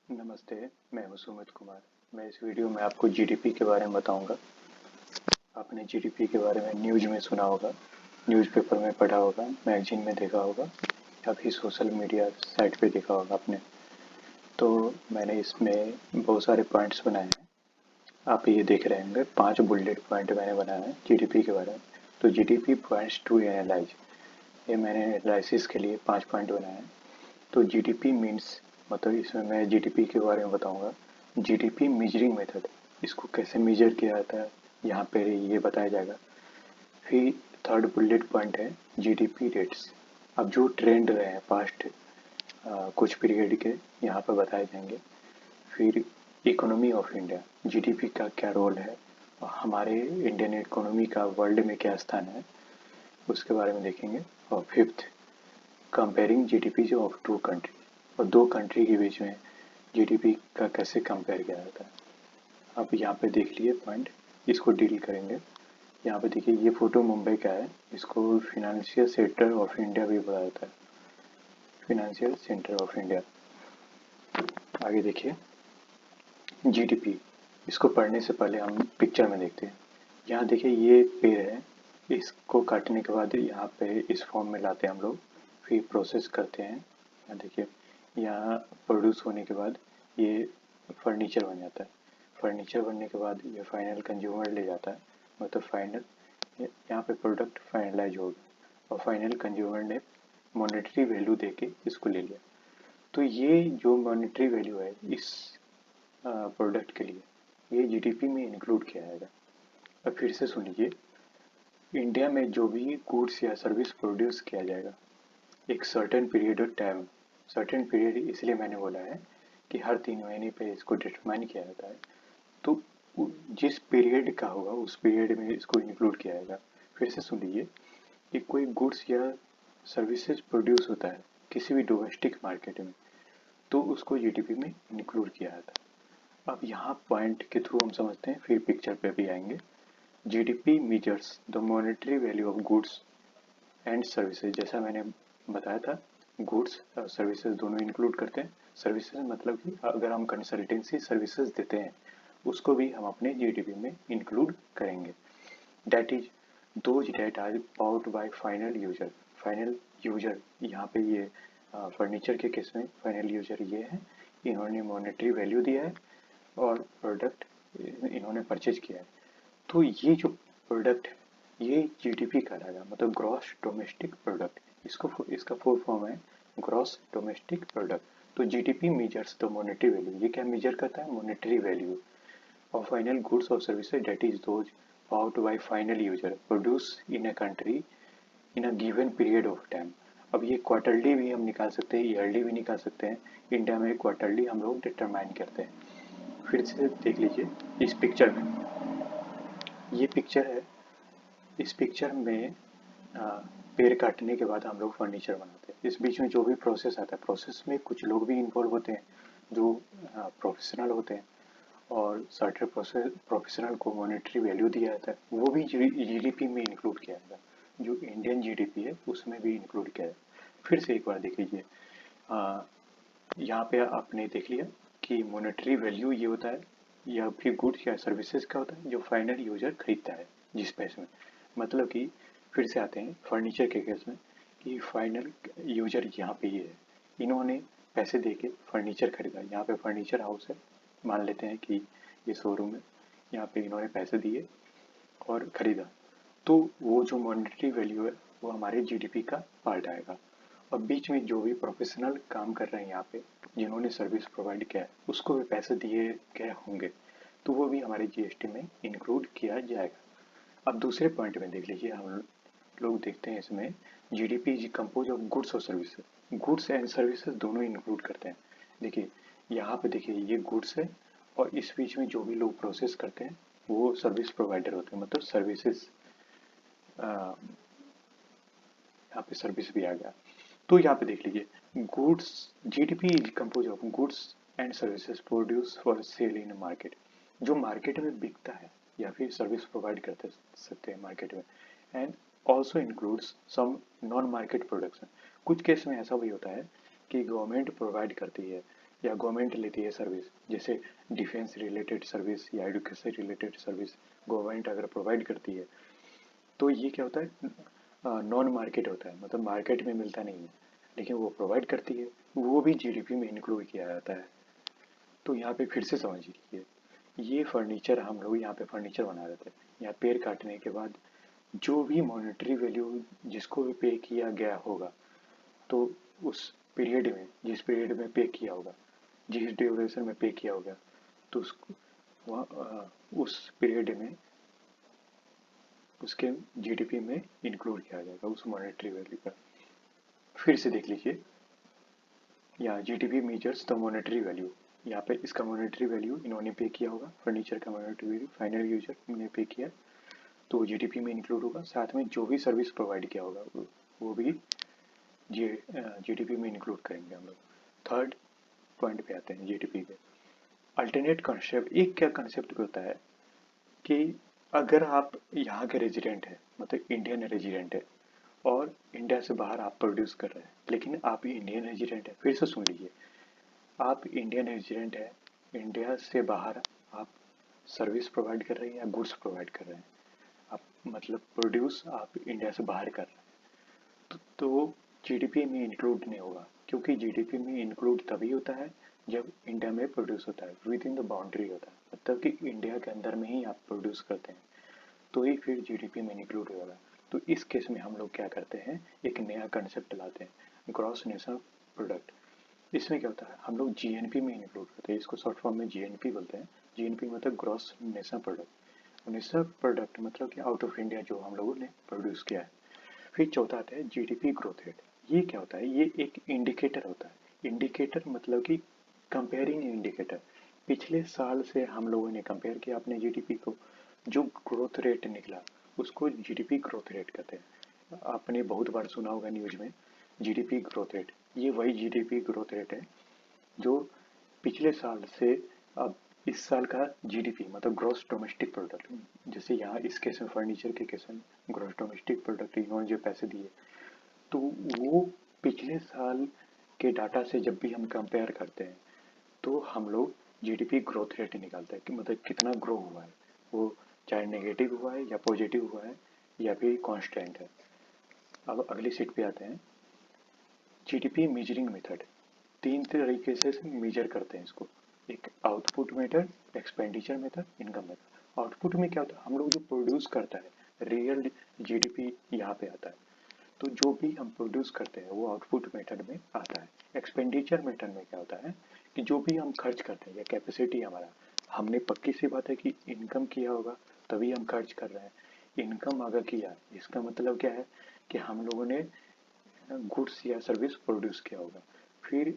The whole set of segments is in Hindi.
नमस्ते, मैं हूँ सुमित कुमार। मैं इस वीडियो में आपको जीडीपी के बारे में बताऊंगा। आपने जीडीपी के बारे में न्यूज़ में सुना होगा, न्यूज़पेपर में पढ़ा होगा, मैगजीन में देखा होगा या फिर सोशल मीडिया साइट पे देखा होगा आपने। तो मैंने इसमें बहुत सारे पॉइंट्स बनाए हैं। आप ये देख रहे होंगे 5 बुलेट पॉइंट मैंने बनाए हैं जीडीपी के बारे में। तो जीडीपी पॉइंट्स टू एनालाइज, ये मैंने एनालिसिस के लिए 5 पॉइंट बनाए हैं। तो जीडीपी मीन्स, मतलब इसमें मैं जीडीपी के बारे में बताऊंगा। जीडीपी मेजरिंग मेथड, इसको कैसे मेजर किया जाता है यहाँ पे ये बताया जाएगा। फिर थर्ड बुलेट पॉइंट है जीडीपी रेट्स। अब जो ट्रेंड रहे हैं पास्ट कुछ पीरियड के यहाँ पर बताए जाएंगे। फिर इकोनॉमी ऑफ इंडिया, जीडीपी का क्या रोल है और हमारे इंडियन इकोनॉमी का वर्ल्ड में क्या स्थान है, उसके बारे में देखेंगे। और fifth, comparing GDP of two country, और दो कंट्री के बीच में जीडीपी का कैसे कंपेयर किया जाता है। अब यहाँ पे देख लिए पॉइंट, इसको डील करेंगे। यहाँ पे देखिए ये फोटो मुंबई का है, इसको फिनेंशियल सेंटर ऑफ इंडिया भी बोला जाता है, फिनेंशियल सेंटर ऑफ इंडिया। आगे देखिए जीडीपी, इसको पढ़ने से पहले हम पिक्चर में देखते हैं। यहाँ देखिए ये पेड़ है, इसको काटने के बाद यहाँ पे इस फॉर्म में लाते हैं हम लोग, फिर प्रोसेस करते हैं। यहाँ देखिए, यहाँ प्रोड्यूस होने के बाद ये फर्नीचर बन जाता है। फर्नीचर बनने के बाद ये फाइनल कंज्यूमर ले जाता है, मतलब फाइनल यहाँ पे प्रोडक्ट फाइनलाइज होगा और फाइनल कंज्यूमर ने मॉनेटरी वैल्यू देके इसको ले लिया। तो ये जो मॉनेटरी वैल्यू है इस प्रोडक्ट के लिए, ये जीडीपी में इंक्लूड किया जाएगा। अब फिर से सुन लीजिए, इंडिया में जो भी गुड्स या सर्विस प्रोड्यूस किया जाएगा एक certain period of time, certain period इसलिए मैंने बोला है कि हर 3 महीने पे इसको डिटरमाइन किया जाता है। तो जिस पीरियड का होगा उस पीरियड में इसको इंक्लूड किया जाएगा। फिर से सुन लीजिए कि कोई गुड्स या सर्विसेज प्रोड्यूस होता है किसी भी डोमेस्टिक मार्केट में, तो उसको जीडीपी में इंक्लूड किया जाता है। अब यहाँ पॉइंट के थ्रू हम समझते हैं, फिर पिक्चर पे भी आएंगे। GDP measures the monetary value of goods and services, जैसा मैंने बताया था, गुड्स और सर्विसेज दोनों इंक्लूड करते हैं। सर्विसेज मतलब कि अगर हम कंसल्टेंसी सर्विसेज देते हैं उसको भी हम अपने जीडीपी में इंक्लूड करेंगे। That is those that are bought by final user. Final user यहाँ पे ये फर्नीचर के केस में फाइनल यूजर ये है, इन्होंने मॉनेटरी वैल्यू दिया है और प्रोडक्ट इन्होंने परचेज किया है। तो ये जो प्रोडक्ट ये जीडीपी कहलाएगा, मतलब ग्रॉस डोमेस्टिक प्रोडक्ट। इसका फुल फॉर्म है ग्रॉस डोमेस्टिक प्रोडक्ट। तो GDP measures the monetary value, ये क्या मेजर करता है? Monetary value of final goods और services that is those bought by final user produce in a country in a given period of time. अब ये क्वार्टरली भी हम निकाल सकते हैं, ईयरली भी निकाल सकते हैं। इंडिया में क्वार्टरली हम लोग डिटरमाइन करते हैं। फिर से देख लीजिए इस पिक्चर में, ये पिक्चर है। इस पिक्चर में पेड़ काटने के बाद हम लोग फर्नीचर बनाते हैं। इस बीच में जो भी प्रोसेस आता है, प्रोसेस में कुछ लोग भी इन्वॉल्व होते हैं जो प्रोफेशनल होते हैं, और सर्टेन प्रोफेशनल को मॉनेटरी वैल्यू दिया जाता है, वो भी जीडीपी में इंक्लूड किया जाएगा। जो इंडियन जीडीपी है उसमें भी इंक्लूड किया जाएगा। फिर से एक बार देख लीजिए, यहाँ पे आपने देख लिया कि मॉनेटरी वैल्यू ये होता है या फिर गुड्स या सर्विसेज का होता है जो फाइनल यूजर खरीदता है जिस पैसे में। मतलब कि फिर से आते हैं फर्नीचर के केस में कि फाइनल यूजर यहाँ पे ये है, इन्होंने पैसे दे के फर्नीचर खरीदा। यहाँ पे फर्नीचर हाउस है, मान लेते हैं कि ये शोरूम है, यहाँ पे इन्होंने पैसे दिए और खरीदा। तो वो जो मॉनेटरी वैल्यू है वो हमारे जीडीपी का पार्ट आएगा। और बीच में जो भी प्रोफेशनल काम कर रहे हैं यहाँ पे, जिन्होंने सर्विस प्रोवाइड किया है उसको भी पैसे दिए गए होंगे, तो वो भी हमारे जीएसटी में इंक्लूड किया जाएगा। अब दूसरे पॉइंट में देख लीजिए, हम लोग देखते हैं इसमें GDP is compose of goods और सर्विसेज। गुड्स एंड सर्विसेज दोनों इंक्लूड करते हैं। देखिए यहाँ पे देखिए ये गुड्स है और इस बीच में जो भी लोग प्रोसेस करते हैं वो सर्विस प्रोवाइडर होते हैं, मतलब सर्विसेज, यहाँ पे सर्विस भी आ गया। तो यहाँ पे देख लीजिए goods, GDP is compose of goods and services produce for sale in market, जो मार्केट में बिकता है या फिर सर्विस प्रोवाइड करते सकते हैं मार्केट में। And also includes some non market products. कुछ केस में ऐसा भी होता है कि गवर्नमेंट प्रोवाइड करती है या गवर्नमेंट लेती है सर्विस, जैसे डिफेंस रिलेटेड सर्विस या एजुकेशन रिलेटेड सर्विस गवर्नमेंट अगर प्रोवाइड करती है, तो ये क्या होता है, नॉन मार्केट होता है, मतलब मार्केट में मिलता नहीं है, लेकिन वो प्रोवाइड करती है, वो भी जीडीपी में इंक्लूड किया जाता है। तो यहाँ पे फिर से समझ लीजिए, ये फर्नीचर हम लोग यहाँ पे फर्नीचर बना रहे थे, यहाँ पेड़ काटने के बाद जो भी मॉनेटरी वैल्यू जिसको भी पे किया गया होगा, तो उस पीरियड में, जिस पीरियड में पे किया होगा, जिस ड्यूरेशन में पे किया होगा, तो उसको उस पीरियड में उसके जीडीपी में इंक्लूड किया जाएगा उस मॉनेटरी वैल्यू का। फिर से देख लीजिए, यहाँ GDP measures the monetary value, यहाँ पे इसका मॉनेटरी वैल्यू इन्होंने पे किया होगा, फर्नीचर का मॉनेटरी वैल्यू फाइनल यूजर ने पे किया, तो जीडीपी में इंक्लूड होगा, साथ में जो भी सर्विस प्रोवाइड किया होगा वो भी जीडीपी में इंक्लूड करेंगे हम लोग। थर्ड पॉइंट पे आते हैं जीडीपी पे। अल्टरनेट कॉन्सेप्ट, एक क्या कॉन्सेप्ट होता है कि अगर आप यहाँ के रेजिडेंट हैं, मतलब इंडियन रेजिडेंट है, और इंडिया से बाहर आप प्रोड्यूस कर रहे हैं, लेकिन आप इंडियन रेजिडेंट है, फिर से सुन लीजिए, आप इंडियन रेजिडेंट है, इंडिया से बाहर आप सर्विस प्रोवाइड कर रहे हैं या गुड्स प्रोवाइड कर रहे हैं, आप मतलब प्रोड्यूस आप इंडिया से बाहर कर रहे हैं, तो जीडीपी में इंक्लूड नहीं होगा, क्योंकि जीडीपी में इंक्लूड तभी होता है जब इंडिया में प्रोड्यूस होता है, विद इन द बाउंड्री होता है, मतलब कि इंडिया के अंदर में ही आप प्रोड्यूस करते हैं, तो ही फिर जीडीपी में इंक्लूड होगा। तो इस केस में हम लोग क्या करते हैं, एक नया कंसेप्ट लाते हैं, ग्रॉस नेशनल प्रोडक्ट। इसमें क्या होता है, हम लोग जीएनपी में इंक्लूड करते हैं, इसको शॉर्ट फॉर्म में जीएनपी बोलते हैं। जीएनपी मतलब gross national product, national product मतलब कि आउट ऑफ इंडिया जो हम लोगों ने प्रोड्यूस किया है। फिर चौथा आता है जीडीपी ग्रोथ रेट। ये क्या होता है, ये एक इंडिकेटर होता है। इंडिकेटर मतलब कि कंपेयरिंग इंडिकेटर, पिछले साल से हम लोगों ने कंपेयर किया अपने जीडीपी को, जो ग्रोथ रेट निकला उसको जीडीपी ग्रोथ रेट कहते हैं। आपने बहुत बार सुना होगा न्यूज में जीडीपी ग्रोथ रेट, ये वही जीडीपी ग्रोथ रेट है जो पिछले साल से अब इस साल का जीडीपी मतलब ग्रॉस डोमेस्टिक प्रोडक्ट, जैसे यहाँ इस केस में फर्नीचर के केस में ग्रॉस डोमेस्टिक प्रोडक्ट इन्होंने जो पैसे दिए, तो वो पिछले साल के डाटा से जब भी हम कंपेयर करते हैं तो हम लोग जीडीपी ग्रोथ रेट निकालते हैं कि मतलब कितना ग्रो हुआ है, वो चाहे नेगेटिव हुआ है या पॉजिटिव हुआ है या फिर कांस्टेंट है। अब अगली सीट पे आते हैं, जीडीपी मेजरिंग मेथड। तीन तरीके से मेजर करते हैं इसको, एक output method, expenditure method, income method. Output में क्या होता है, हम लोग जो प्रोड्यूस करता है रियल जीडीपी यहाँ पे आता है, तो जो भी हम प्रोड्यूस करते हैं वो आउटपुट मेथड में आता है। एक्सपेंडिचर मेथड में क्या होता है कि जो भी हम खर्च करते हैं या कैपेसिटी हमारा, हमने पक्की सी बात है कि इनकम किया होगा तभी हम खर्च कर रहे हैं। इनकम अगर किया इसका मतलब क्या है कि हम लोगों ने गुड्स या सर्विस प्रोड्यूस किया होगा। फिर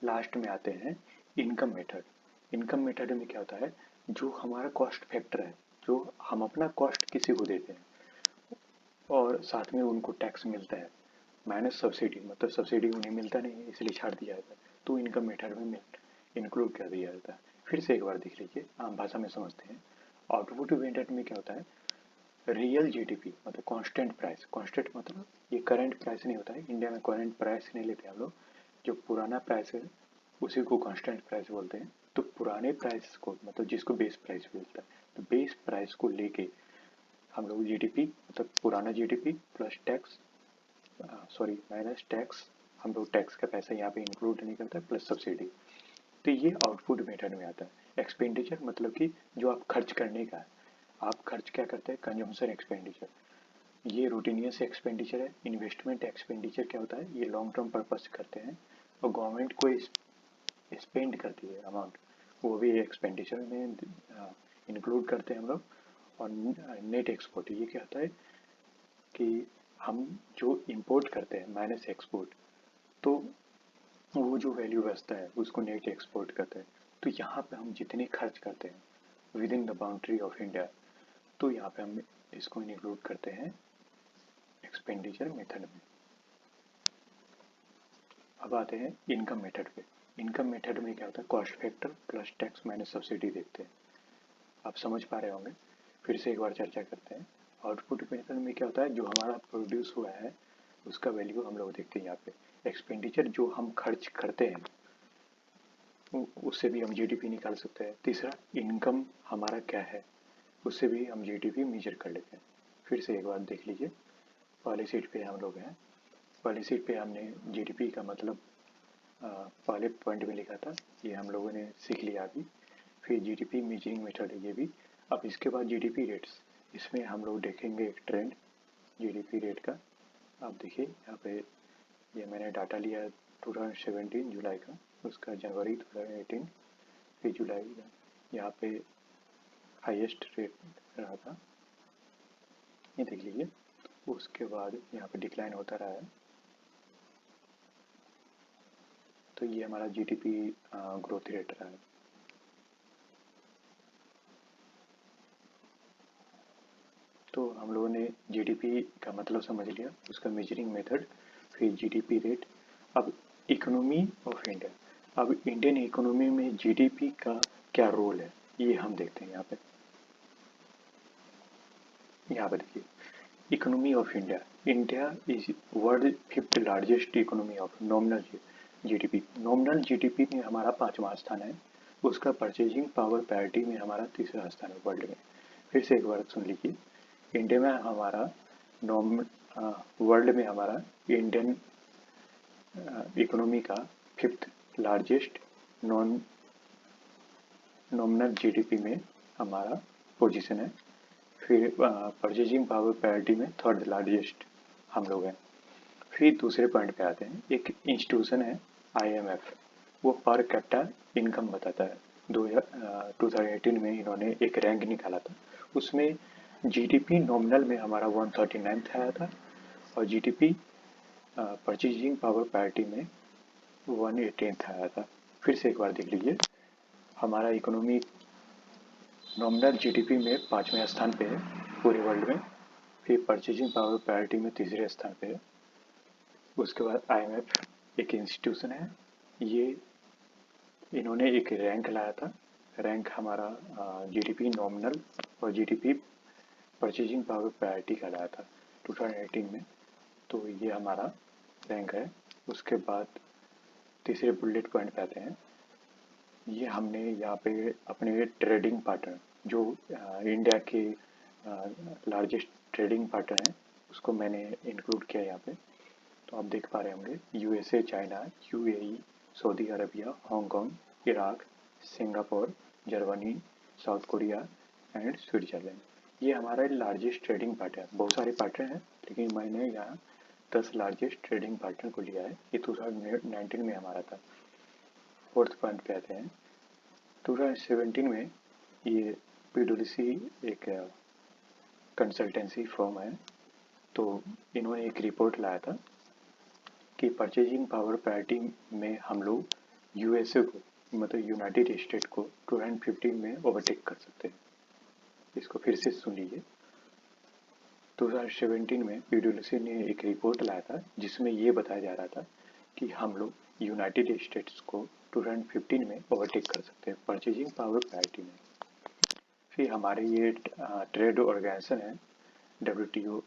लास्ट में आते हैं इनकम मेथड। इनकम मेथड में क्या होता है, जो हमारा कॉस्ट फैक्टर है, जो हम अपना कॉस्ट किसी को देते हैं और साथ में उनको टैक्स मिलता है, माइनस सब्सिडी, मतलब सब्सिडी उन्हें मिलता नहीं है इसलिए छाड़ दिया जाता है, तो इनकम मेथड में इंक्लूड कर दिया जाता है। फिर से एक बार देख लीजिए, आम भाषा में समझते हैं। आउटपुट मेथड में क्या होता है, रियल जीडीपी मतलब कांस्टेंट प्राइस, कांस्टेंट मतलब ये करंट प्राइस नहीं होता है, इंडिया में करंट प्राइस नहीं लेते हम लोग, जो पुराना प्राइस है उसी को कांस्टेंट प्राइस बोलते हैं। तो पुराने प्राइस को मतलब जिसको बेस प्राइस मिलता है, तो बेस प्राइस को लेके हम लोग जीडीपी मतलब पुराना GDP plus tax, sorry minus tax, हम लोग टैक्स का पैसा यहाँ पे इंक्लूड नहीं करता प्लस सब्सिडी, तो ये आउटपुट मेथड में आता है। एक्सपेंडिचर मतलब कि जो आप खर्च करने का है, आप खर्च क्या करते हैं, कंजम्पशन एक्सपेंडिचर, ये रूटीनियस एक्सपेंडिचर है। इन्वेस्टमेंट एक्सपेंडिचर क्या होता है, ये लॉन्ग टर्म पर्पस करते हैं और गवर्नमेंट को स्पेंड करती है अमाउंट, वो भी एक्सपेंडिचर में इंक्लूड करते हैं हम लोग। और नेट एक्सपोर्ट, ये क्या होता है कि हम जो इंपोर्ट करते हैं माइनस एक्सपोर्ट, तो वो जो वैल्यू बचता है उसको नेट एक्सपोर्ट करते हैं। तो यहाँ पे हम जितने खर्च करते हैं with in the boundary of India, तो यहाँ पे हम इसको इंक्लूड करते हैं एक्सपेंडिचर मेथड में। अब आते हैं इनकम मेथड पे। इनकम मेथड में क्या होता है, cost factor plus tax minus subsidy देखते हैं। आप समझ पा रहे होंगे, फिर से एक बार चर्चा करते हैं। आउटपुट मेथड में क्या होता है, जो हमारा प्रोड्यूस हुआ है उसका वैल्यू हम लोग देखते हैं यहाँ पे। एक्सपेंडिचर जो हम खर्च करते हैं, उससे भी हम जीडीपी निकाल सकते हैं। तीसरा, इनकम हमारा क्या है, उससे भी हम जीडीपी मेजर कर लेते हैं। फिर से एक बार देख लीजिए, पहले सीट पे हम लोग हैं। पहली सीट पे हमने जीडीपी का मतलब पहले पॉइंट में लिखा था, ये हम लोगों ने सीख लिया अभी। फिर जीडीपी मेजरिंग मेथड है ये भी। अब इसके बाद जीडीपी रेट्स, इसमें हम लोग देखेंगे एक ट्रेंड जीडीपी रेट का। आप देखिए यहाँ पे, ये मैंने डाटा लिया है 2017 जुलाई का, उसका जनवरी 2018 फिर जुलाई, यहाँ पे हाईएस्ट रेट रहा था, ये देख लीजिए। उसके बाद यहाँ पे डिक्लाइन होता रहा है। तो ये हमारा जीडीपी ग्रोथ रेट रहा है। तो हम लोगों ने जीडीपी का मतलब समझ लिया, उसका मेजरिंग मेथड, फिर जीडीपी रेट। अब इकोनॉमी ऑफ इंडिया, अब इंडियन इकोनॉमी में जीडीपी का क्या रोल है ये हम देखते हैं। यहाँ पे देखिए, economy of India, India is world fifth largest economy of nominal GDP. Nominal GDP में हमारा 5वां स्थान है, उसका परचेजिंग पावर पैरिटी में हमारा 3रा स्थान है वर्ल्ड में। फिर से एक बार सुन लीजिए, इंडिया में हमारा वर्ल्ड में हमारा इंडियन इकोनॉमी का 5th लार्जेस्ट नॉमिनल जीडीपी में हमारा पोजीशन है। फिर परचेजिंग पावर पैरिटी में 3rd लार्जेस्ट हम लोग हैं। फिर दूसरे पॉइंट पे आते हैं, एक इंस्टीट्यूशन है आईएमएफ, वो पर कैपिटा इनकम बताता है। 2018 में इन्होंने एक रैंक निकाला था, उसमें जीडीपी नॉमिनल में हमारा 139th आया था, और जीडीपी परचेजिंग पावर पैरिटी में 118th आया था। फिर से एक बार देख लीजिए, हमारा इकोनॉमी नॉमिनल जीडीपी में 5वें स्थान पे है पूरे वर्ल्ड में। फिर परचेजिंग पावर पैरिटी में 3रे स्थान पे है। उसके बाद आईएमएफ एक इंस्टीट्यूशन है, ये इन्होंने एक रैंक लाया था। रैंक हमारा जीडीपी नॉमिनल और जीडीपी परचेजिंग पावर पैरिटी का लाया था 2018 में। तो ये हमारा रैंक है। उसके बाद तीसरे बुलेट पॉइंट पे आते हैं, ये हमने यहाँ पे अपने ट्रेडिंग पार्टनर जो इंडिया के लार्जेस्ट ट्रेडिंग पार्टनर हैं, उसको मैंने इंक्लूड किया यहाँ पे। तो आप देख पा रहे होंगे, USA, China, UAE, Saudi Arabia, Hong Kong, Iraq, Singapore, Germany, south Korea and Switzerland, ये हमारा लार्जेस्ट ट्रेडिंग पार्टनर है। बहुत सारे पार्टनर हैं, लेकिन मैंने यहाँ 10 लार्जेस्ट ट्रेडिंग पार्टनर को लिया है। ये 2019 में हमारा था। 4th पॉइंट पे आते हैं, 2017 में ये पीडब्ल्यूसी एक कंसल्टेंसी फर्म है, तो इन्होंने एक रिपोर्ट लाया था कि परचेजिंग पावर पैरिटी में हम लोग यूएसए को, मतलब यूनाइटेड स्टेट को 2015 में ओवरटेक कर सकते हैं। इसको फिर से सुन लीजिए, 2017 में पीडब्ल्यूसी ने एक रिपोर्ट लाया था जिसमें ये बताया जा रहा था कि हम लोग यूनाइटेड स्टेट्स को 2015 में ओवरटेक कर सकते हैं परचेजिंग पावर पैरिटी में। फिर हमारे ये ट्रेड ऑर्गेनाइजेशन है, डब्ल्यूटीओ,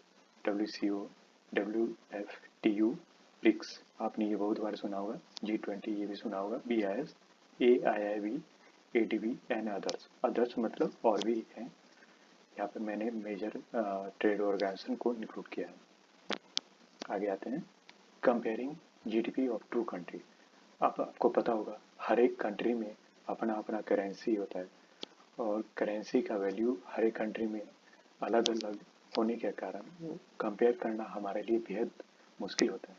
डब्ल्यूसीओ, डब्ल्यूएफटीयू, ब्रिक्स, आपने ये बहुत बार सुना होगा, G20 ये भी सुना होगा, BIS, AIIB, ADB and others. Others मतलब और भी हैं, यहाँ पे मैंने मेजर ट्रेड ऑर्गेनाइजेशन को इंक्लूड किया है। आगे आते हैं, कंपेयरिंग जीडीपी ऑफ 2 कंट्री। आपको पता होगा हर एक कंट्री में अपना अपना करेंसी होता है, और करेंसी का वैल्यू हर एक कंट्री में अलग अलग होने के कारण कंपेयर करना हमारे लिए बेहद मुश्किल होता है।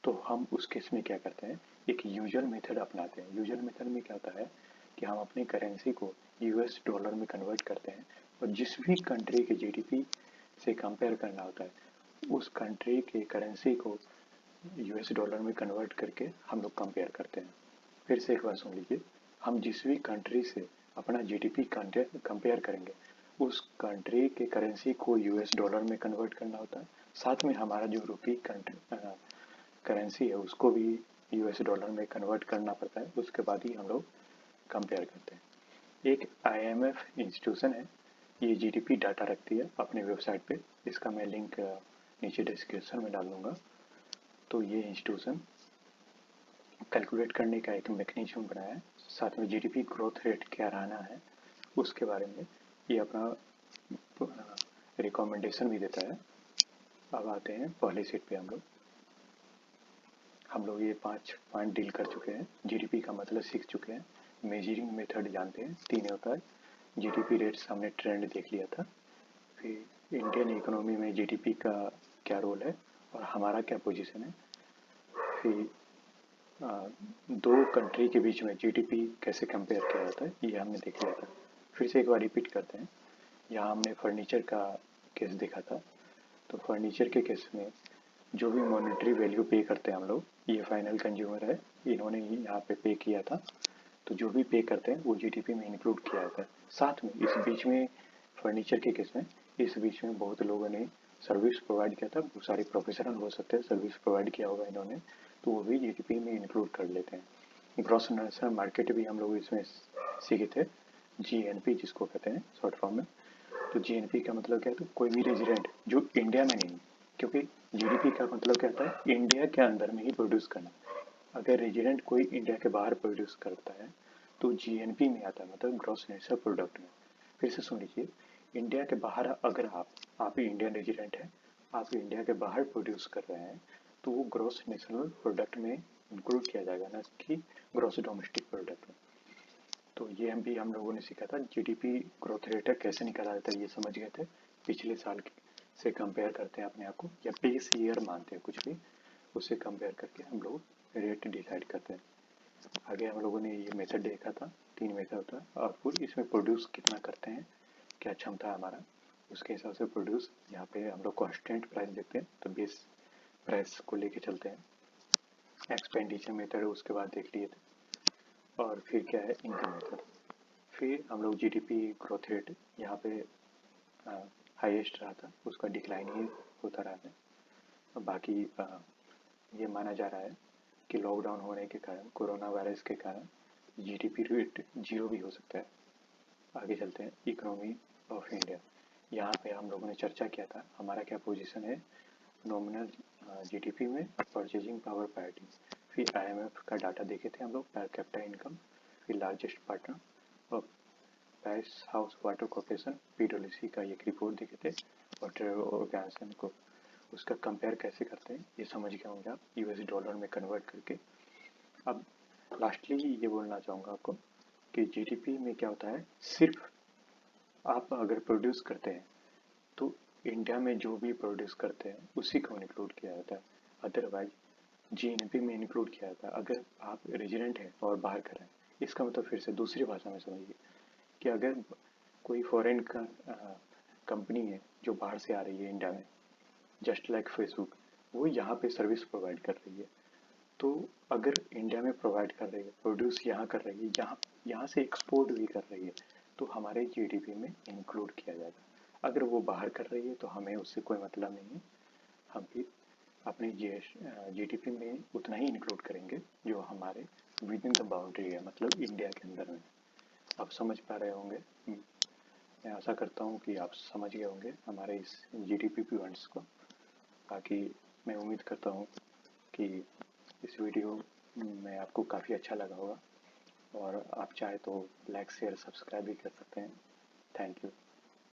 तो हम उस केस में क्या करते हैं, एक यूजुअल मेथड अपनाते हैं। यूजुअल मेथड में क्या होता है कि हम अपनी करेंसी को यूएस डॉलर में कन्वर्ट करते हैं, और जिस भी कंट्री के जीडीपी से कंपेयर करना होता है, उस कंट्री के करेंसी को यूएस डॉलर में कन्वर्ट करके हम लोग कंपेयर करते हैं। फिर से एक बार सुन लीजिए, हम जिस भी कंट्री से अपना जीडीपी कंपेयर करेंगे, उस कंट्री के करेंसी को यूएस डॉलर में कन्वर्ट करना होता है, साथ में हमारा जो रुपी करेंसी है उसको भी यूएस डॉलर में कन्वर्ट करना पड़ता है, उसके बाद ही हम लोग कंपेयर करते हैं। एक आईएमएफ इंस्टीट्यूशन है, ये जीडीपी डाटा रखती है अपने वेबसाइट पे, इसका मैं लिंक नीचे डिस्क्रिप्शन में डाल दूंगा। तो ये इंस्टीट्यूशन कैलकुलेट करने का एक मैकेनिज्म बनाया है, साथ में जीडीपी ग्रोथ रेट क्या रहना है उसके बारे में ये अपना रिकमेंडेशन भी देता है। अब आते हैं पहले सेट पे हम लोग ये 5 पॉइंट डील कर चुके हैं। जीडीपी का मतलब सीख चुके हैं। मेजरिंग मेथड जानते हैं, 3 होता है। जीडीपी रेट्स हमने ट्रेंड देख लिया था। फिर इंडियन इकोनॉमी में जीडीपी का क्या रोल है और हमारा क्या पोजीशन है। फिर दो कंट्री के बीच में जीडीपी कैसे कंपेयर किया जाता है ये हमने देख लिया था। फिर से एक बार रिपीट करते हैं। यहाँ हमने फर्नीचर का केस देखा था। तो फर्नीचर के केस में जो भी मॉनेटरी वैल्यू पे करते हैं हम लोग, ये फाइनल कंज्यूमर है, इन्होंने ही यहाँ पे किया था। तो जो भी पे करते हैं वो जीडीपी में इंक्लूड किया जाता है। साथ में इस बीच में फर्नीचर के केस में इस बीच में बहुत लोगों ने सर्विस प्रोवाइड किया था। बहुत सारे प्रोफेशनल हो सकते हैं, सर्विस प्रोवाइड किया होगा इन्होंने, तो वो भी जीडीपी में इंक्लूड कर लेते हैं। ग्रॉस नेशनल मार्केट भी हम लोग इसमें सीखे थे, जीएनपी जिसको कहते हैं शॉर्ट फॉर्म में। तो जीएनपी का मतलब क्या है, तो कोई भी रेजिडेंट जो इंडिया में नहीं, क्योंकि जीडीपी का मतलब क्या होता है, इंडिया के अंदर में ही प्रोड्यूस करना। अगर रेजिडेंट कोई इंडिया के बाहर प्रोड्यूस करता है तो जीएनपी में आता है, मतलब ग्रॉस नेशनल प्रोडक्ट में। फिर से सुन लीजिए, इंडिया के बाहर अगर आप इंडियन रेजिडेंट हैं, आप इंडिया के बाहर प्रोड्यूस कर रहे हैं, तो वो ग्रॉस नेशनल प्रोडक्ट में इंक्लूड किया जाएगा, ना कि ग्रॉस डोमेस्टिक प्रोडक्ट में। तो ये भी हम लोगों ने सीखा था। जीडीपी ग्रोथ रेट कैसे निकाला जाता है ये समझ गए थे। पिछले साल से कंपेयर करते हैं अपने आप को, या बेस ईयर मानते हैं कुछ भी, उससे कंपेयर करके हम लोग रेट डिसाइड करते हैं। आगे हम लोगों ने ये मेथड देखा था, 3 मेथड होता है। आउटपुट, इसमें प्रोड्यूस कितना करते हैं, क्या क्षमता है हमारा, उसके हिसाब से प्रोड्यूस। यहाँ पे हम लोग कॉन्स्टेंट प्राइस देखते हैं, तो बेस प्राइस को लेके चलते हैं। एक्सपेंडिचर मेथड उसके बाद देख लिए थे, और फिर क्या है, इनकम मेथड। फिर हम लोग जीडीपी ग्रोथ रेट यहाँ पे हाईएस्ट रहा था, उसका डिक्लाइन ही होता रहा है। बाकी ये माना जा रहा है कि लॉकडाउन होने के कारण, कोरोना वायरस के कारण जीडीपी रेट 0 भी हो सकता है। आगे चलते हैं, इकोनॉमी ऑफ इंडिया। यहाँ पे हम लोगों ने चर्चा किया था हमारा क्या पोजीशन है नॉमिनल जीडीपी में, परचेजिंग पावर पैरिटी। फिर आईएमएफ का डाटा देखे थे हम लोग, पर कैपिटा इनकम। फिर लार्जेस्ट पार्टनर और पैरिस हाउस वाटर कॉर्पोरेशन, पीडब्ल्यूसी का एक रिपोर्ट देखे थे, वाटर ऑर्गेनाइजेशन को। उसका कंपेयर कैसे करते हैं ये समझ गए होंगे आप, यूएस डॉलर में कन्वर्ट करके। अब लास्टली ये बोलना चाहूँगा आपको कि जीडीपी में क्या होता है, सिर्फ आप अगर प्रोड्यूस करते हैं तो इंडिया में जो भी प्रोड्यूस करते हैं उसी को इंक्लूड किया जाता है, अदरवाइज जीएनपी में इंक्लूड किया जाता है अगर आप रेजिडेंट हैं और बाहर कर रहे हैं। इसका मतलब फिर से दूसरी भाषा में समझिए कि अगर कोई फॉरेन का कंपनी है जो बाहर से आ रही है इंडिया में, जस्ट लाइक फेसबुक, वो यहाँ पे सर्विस प्रोवाइड कर रही है, तो अगर इंडिया में प्रोवाइड कर रही है, प्रोड्यूस यहाँ कर रही है, यहाँ से एक्सपोर्ट भी कर रही है, तो हमारे जीडीपी में इंक्लूड किया जाएगा। अगर वो बाहर कर रही है तो हमें उससे कोई मतलब नहीं है, हम भी अपने जीडीपी में उतना ही इंक्लूड करेंगे जो हमारे विद इन द बाउंड्री है, मतलब इंडिया के अंदर में। आप समझ पा रहे होंगे, मैं आशा करता हूँ कि आप समझ गए होंगे हमारे इस जीडीपी पॉइंट्स को। बाकी मैं उम्मीद करता हूँ कि इस वीडियो में आपको काफ़ी अच्छा लगा होगा, और आप चाहे तो लाइक शेयर सब्सक्राइब भी कर सकते हैं। Thank you.